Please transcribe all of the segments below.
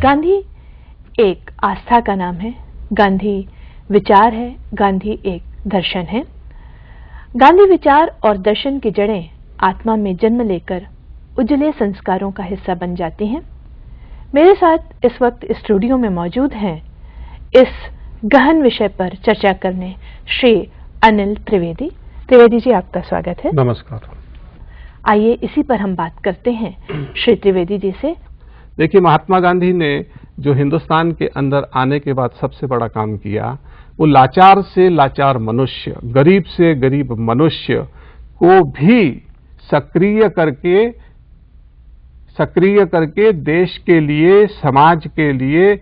गांधी एक आस्था का नाम है, गांधी विचार है, गांधी एक दर्शन है। गांधी विचार और दर्शन की जड़ें आत्मा में जन्म लेकर उजले संस्कारों का हिस्सा बन जाती हैं। मेरे साथ इस वक्त स्टूडियो में मौजूद हैं इस गहन विषय पर चर्चा करने श्री अनिल त्रिवेदी। त्रिवेदी जी, आपका स्वागत है। नमस्कार। आइए इसी पर हम बात करते हैं श्री त्रिवेदी जी से। देखिए, महात्मा गांधी ने जो हिंदुस्तान के अंदर आने के बाद सबसे बड़ा काम किया, वो लाचार से लाचार मनुष्य, गरीब से गरीब मनुष्य को भी सक्रिय करके देश के लिए, समाज के लिए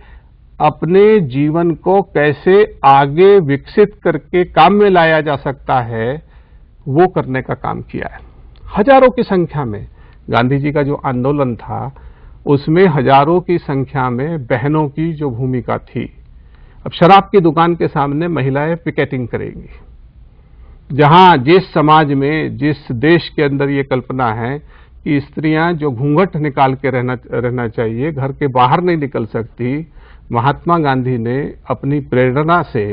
अपने जीवन को कैसे आगे विकसित करके काम में लाया जा सकता है, वो करने का काम किया है। हजारों की संख्या में गांधी जी का जो आंदोलन था, उसमें हजारों की संख्या में बहनों की जो भूमिका थी। अब शराब की दुकान के सामने महिलाएं पिकेटिंग करेंगी, जहां जिस समाज में, जिस देश के अंदर ये कल्पना है कि स्त्रियां जो घूंघट निकाल के रहना चाहिए, घर के बाहर नहीं निकल सकती, महात्मा गांधी ने अपनी प्रेरणा से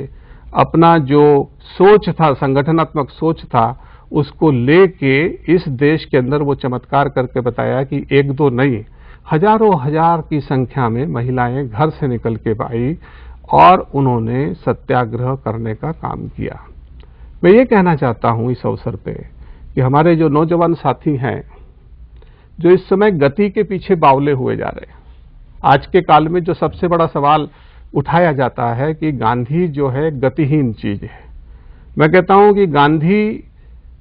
अपना जो सोच था, संगठनात्मक सोच था, उसको लेके इस देश के अंदर वो चमत्कार करके बताया कि एक दो नहीं, हजारों हजार की संख्या में महिलाएं घर से निकल के आई और उन्होंने सत्याग्रह करने का काम किया। मैं ये कहना चाहता हूं इस अवसर पे कि हमारे जो नौजवान साथी हैं, जो इस समय गति के पीछे बावले हुए जा रहे हैं, आज के काल में जो सबसे बड़ा सवाल उठाया जाता है कि गांधी जो है गतिहीन चीज है। मैं कहता हूं कि गांधी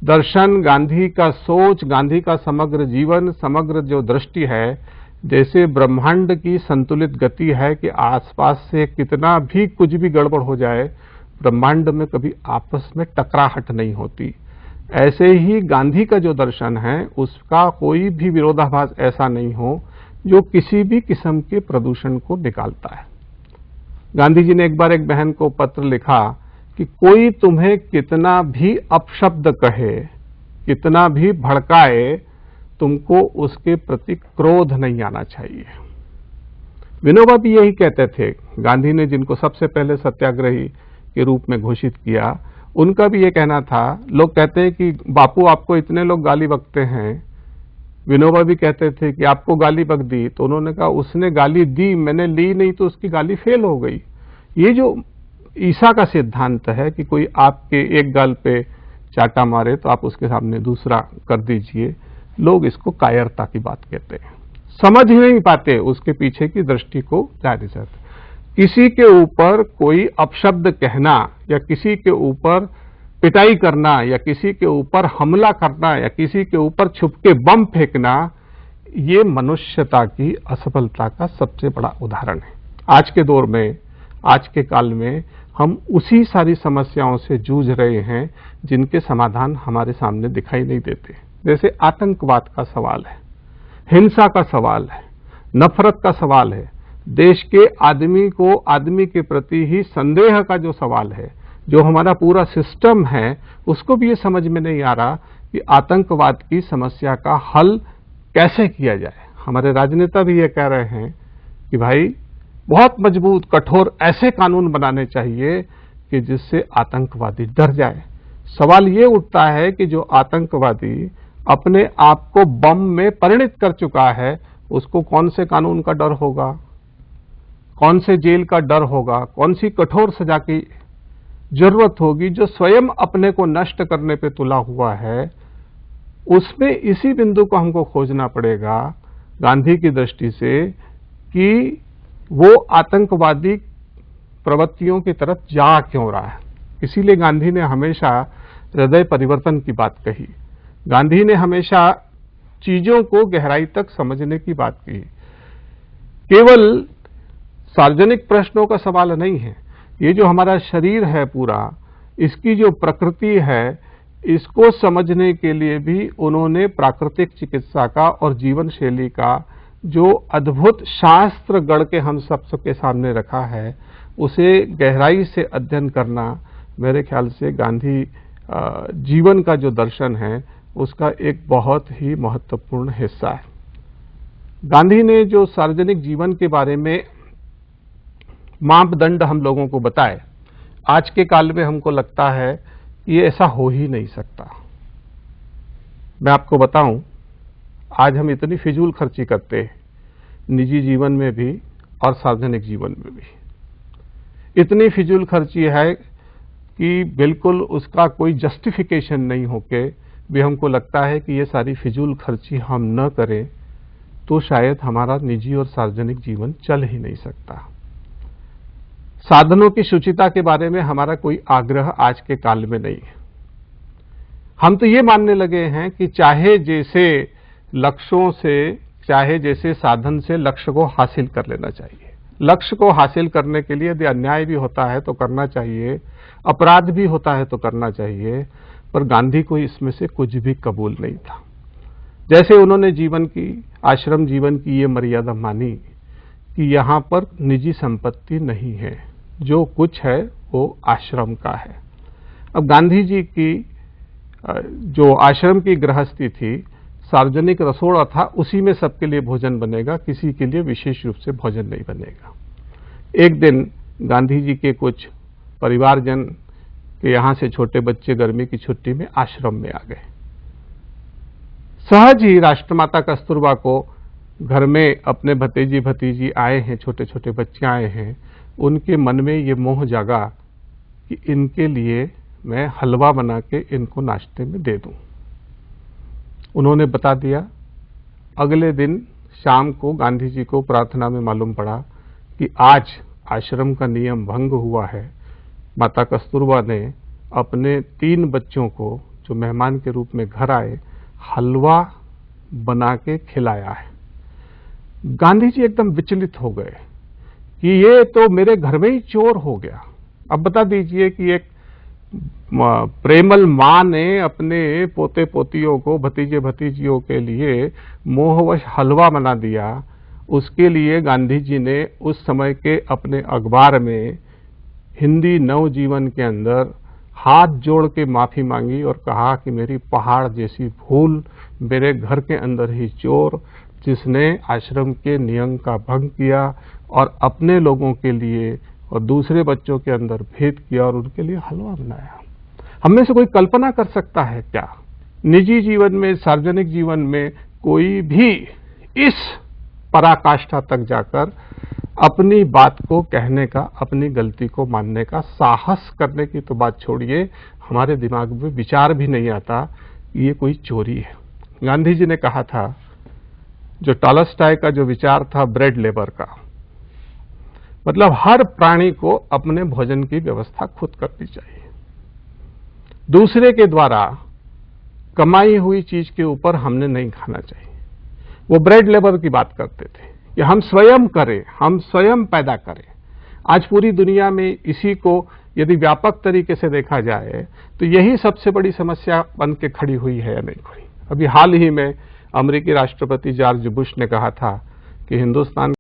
दर्शन, गांधी का सोच, गांधी का समग्र जीवन, समग्र जो दृष्टि है, जैसे ब्रह्मांड की संतुलित गति है कि आसपास से कितना भी कुछ भी गड़बड़ हो जाए, ब्रह्मांड में कभी आपस में टकराहट नहीं होती। ऐसे ही गांधी का जो दर्शन है, उसका कोई भी विरोधाभास ऐसा नहीं हो जो किसी भी किस्म के प्रदूषण को निकालता है। गांधी जी ने एक बार एक बहन को पत्र लिखा कि कोई तुम्हें कितना भी अपशब्द कहे, कितना भी भड़काए, तुमको उसके प्रति क्रोध नहीं आना चाहिए। विनोबा भी यही कहते थे। गांधी ने जिनको सबसे पहले सत्याग्रही के रूप में घोषित किया, उनका भी ये कहना था। लोग कहते हैं कि बापू आपको इतने लोग गाली बकते हैं। विनोबा भी कहते थे कि आपको गाली बक दी, तो उन्होंने कहा उसने गाली दी, मैंने ली नहीं, तो उसकी गाली फेल हो गई। ये जो ईसा का सिद्धांत है कि कोई आपके एक गाल पे चाटा मारे तो आप उसके सामने दूसरा कर दीजिए, लोग इसको कायरता की बात कहते हैं, समझ ही नहीं पाते उसके पीछे की दृष्टि को जारी जाते। किसी के ऊपर कोई अपशब्द कहना या किसी के ऊपर पिटाई करना या किसी के ऊपर हमला करना या किसी के ऊपर छुप के बम फेंकना, ये मनुष्यता की असफलता का सबसे बड़ा उदाहरण है। आज के दौर में, आज के काल में हम उसी सारी समस्याओं से जूझ रहे हैं जिनके समाधान हमारे सामने दिखाई नहीं देते। जैसे आतंकवाद का सवाल है, हिंसा का सवाल है, नफरत का सवाल है, देश के आदमी को आदमी के प्रति ही संदेह का जो सवाल है, जो हमारा पूरा सिस्टम है, उसको भी ये समझ में नहीं आ रहा कि आतंकवाद की समस्या का हल कैसे किया जाए। हमारे राजनेता भी ये कह रहे हैं कि भाई बहुत मजबूत, कठोर ऐसे कानून बनाने चाहिए कि जिससे आतंकवादी डर जाए। सवाल ये उठता है कि जो आतंकवादी अपने आप को बम में परिणित कर चुका है, उसको कौन से कानून का डर होगा, कौन से जेल का डर होगा, कौन सी कठोर सजा की जरूरत होगी। जो स्वयं अपने को नष्ट करने पे तुला हुआ है, उसमें इसी बिंदु को हमको खोजना पड़ेगा गांधी की दृष्टि से कि वो आतंकवादी प्रवृत्तियों की तरफ जा क्यों रहा है। इसीलिए गांधी ने हमेशा हृदय परिवर्तन की बात कही। गांधी ने हमेशा चीजों को गहराई तक समझने की बात की। केवल सार्वजनिक प्रश्नों का सवाल नहीं है, ये जो हमारा शरीर है पूरा, इसकी जो प्रकृति है, इसको समझने के लिए भी उन्होंने प्राकृतिक चिकित्सा का और जीवन शैली का जो अद्भुत शास्त्र गढ़ के हम सबके सामने रखा है, उसे गहराई से अध्ययन करना मेरे ख्याल से गांधी जीवन का जो दर्शन है, उसका एक बहुत ही महत्वपूर्ण हिस्सा है। गांधी ने जो सार्वजनिक जीवन के बारे में मापदंड हम लोगों को बताए, आज के काल में हमको लगता है कि ये ऐसा हो ही नहीं सकता। मैं आपको बताऊं, आज हम इतनी फिजूल खर्ची करते हैं, निजी जीवन में भी और सार्वजनिक जीवन में भी इतनी फिजूल खर्ची है कि बिल्कुल उसका कोई जस्टिफिकेशन नहीं होके भी हमको लगता है कि ये सारी फिजूल खर्ची हम न करें तो शायद हमारा निजी और सार्वजनिक जीवन चल ही नहीं सकता। साधनों की शुचिता के बारे में हमारा कोई आग्रह आज के काल में नहीं है। हम तो ये मानने लगे हैं कि चाहे जैसे लक्ष्यों से, चाहे जैसे साधन से लक्ष्य को हासिल कर लेना चाहिए। लक्ष्य को हासिल करने के लिए यदि अन्याय भी होता है तो करना चाहिए, अपराध भी होता है तो करना चाहिए, पर गांधी को इसमें से कुछ भी कबूल नहीं था। जैसे उन्होंने जीवन की, आश्रम जीवन की ये मर्यादा मानी कि यहां पर निजी संपत्ति नहीं है, जो कुछ है वो आश्रम का है। अब गांधी जी की जो आश्रम की गृहस्थी थी, सार्वजनिक रसोड़ा था, उसी में सबके लिए भोजन बनेगा, किसी के लिए विशेष रूप से भोजन नहीं बनेगा। एक दिन गांधी जी के कुछ परिवारजन के यहां से छोटे बच्चे गर्मी की छुट्टी में आश्रम में आ गए। सहज ही राष्ट्रमाता कस्तूरबा को घर में अपने भतीजी भतीजी आए हैं, छोटे छोटे बच्चे आए हैं, उनके मन में ये मोह जागा कि इनके लिए मैं हलवा बना के इनको नाश्ते में दे दूं। उन्होंने बता दिया। अगले दिन शाम को गांधी जी को प्रार्थना में मालूम पड़ा कि आज आश्रम का नियम भंग हुआ है। माता कस्तूरबा ने अपने 3 बच्चों को जो मेहमान के रूप में घर आए, हलवा बना के खिलाया है। गांधी जी एकदम विचलित हो गए कि ये तो मेरे घर में ही चोर हो गया। अब बता दीजिए कि एक प्रेमल मां ने अपने पोते पोतियों को, भतीजे भतीजियों के लिए मोहवश हलवा बना दिया। उसके लिए गांधी जी ने उस समय के अपने अखबार में हिंदी नवजीवन के अंदर हाथ जोड़ के माफी मांगी और कहा कि मेरी पहाड़ जैसी भूल, मेरे घर के अंदर ही चोर जिसने आश्रम के नियम का भंग किया और अपने लोगों के लिए और दूसरे बच्चों के अंदर भेद किया और उनके लिए हलवा बनाया। हम में से कोई कल्पना कर सकता है क्या, निजी जीवन में, सार्वजनिक जीवन में कोई भी इस पराकाष्ठा तक जाकर अपनी बात को कहने का, अपनी गलती को मानने का साहस करने की तो बात छोड़िए, हमारे दिमाग में विचार भी नहीं आता ये कोई चोरी है। गांधी जी ने कहा था, जो टॉलस्टॉय का जो विचार था ब्रेड लेबर का, मतलब हर प्राणी को अपने भोजन की व्यवस्था खुद करनी चाहिए। दूसरे के द्वारा कमाई हुई चीज के ऊपर हमने नहीं खाना चाहिए। वो ब्रेड लेबर की बात करते थे कि हम स्वयं करें, हम स्वयं पैदा करें। आज पूरी दुनिया में इसी को यदि व्यापक तरीके से देखा जाए तो यही सबसे बड़ी समस्या बन के खड़ी हुई है या नहीं हुई। अभी हाल ही में अमेरिकी राष्ट्रपति जॉर्ज बुश ने कहा था कि हिंदुस्तान